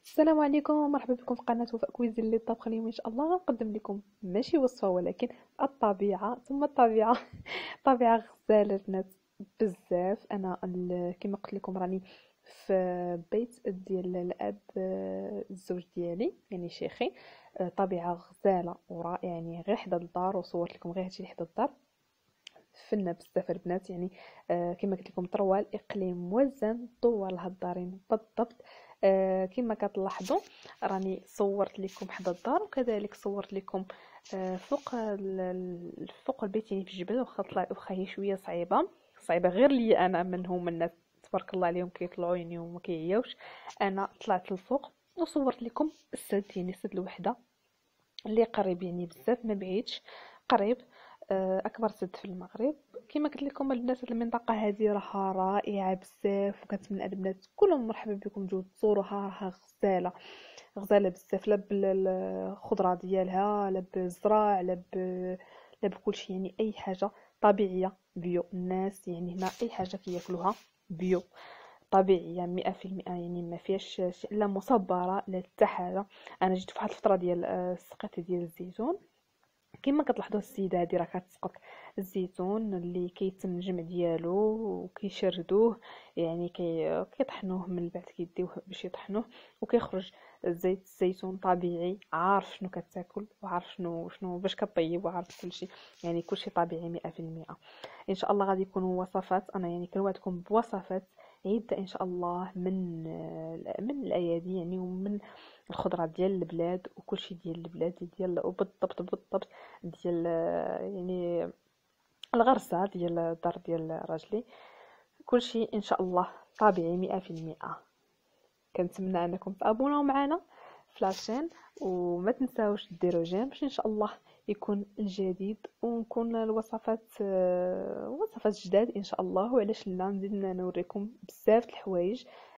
السلام عليكم، مرحبا بكم في قناة وفاء كويزين للطبخ. اليوم ان شاء الله غنقدم لكم ماشي وصفة ولكن الطبيعة ثم الطبيعة. طبيعة غزالة البنات بزاف. انا كما قلت لكم راني في بيت ديال الاب، الزوج ديالي يعني شيخي. طبيعة غزالة ورائعة، يعني غير حدا الدار، وصورت لكم غير هادشي اللي حدا الدار. فنة بزاف البنات يعني. كما قلت لكم طروال اقليم موزن طول هالدارين بالضبط. كما كتلاحظوا راني صورت لكم حدا الدار، وكذلك صورت لكم فوق فوق البيت، يعني في الجبل. واخا هي شويه صعيبه غير لي انا، منهم الناس تبارك الله عليهم كيطلعوا يعني وما كيعياوش. انا طلعت للفوق وصورت لكم السد، يعني السد الوحده اللي قريب يعني بزاف ما بعيدش، قريب. اكبر سد في المغرب. كما قلت لكم البنات، هاد المنطقه هذه راها رائعه بزاف، وكنتمنى البنات كلهم مرحبا بكم تجوا تزوروها. راها غزاله غزاله بزاف، لا بالخضره ديالها، لا بالزراع، لا بكل شيء، يعني اي حاجه طبيعيه بيو. الناس يعني هنا اي حاجه كياكلوها بيو، طبيعيه 100%، يعني ما فيهاش لا مصبره لا حتى حاجه. انا جيت في واحد الفتره ديال السقط ديال الزيتون. كما كتلاحظوا السيده هذه راه كتسقط الزيتون اللي كيتم الجمع ديالو وكيشردوه، يعني كيطحنوه، من بعد كيديوه باش يطحنوه وكيخرج زيت الزيتون طبيعي. عارف شنو كتاكل، وعارف شنو باش كطيب، وعارف كل شيء، يعني كل شيء طبيعي 100%. ان شاء الله غادي يكونوا وصفات، انا يعني كنوعدكم بوصفات عدة ان شاء الله، من الايادي يعني، ومن الخضرات ديال البلاد وكل شيء ديال البلاد ديال، وبالضبط بالضبط ديال يعني الغرسة ديال الدار ديال راجلي. كل شيء ان شاء الله طبيعي 100%. كنتمنى انكم تابوناو معنا في لاشين، وما تنساوش ديروا جيم باش ان شاء الله يكون الجديد، ونكون الوصفات وصفات جداد ان شاء الله. وعلاش لا نزيد نوريكم بزاف د الحوايج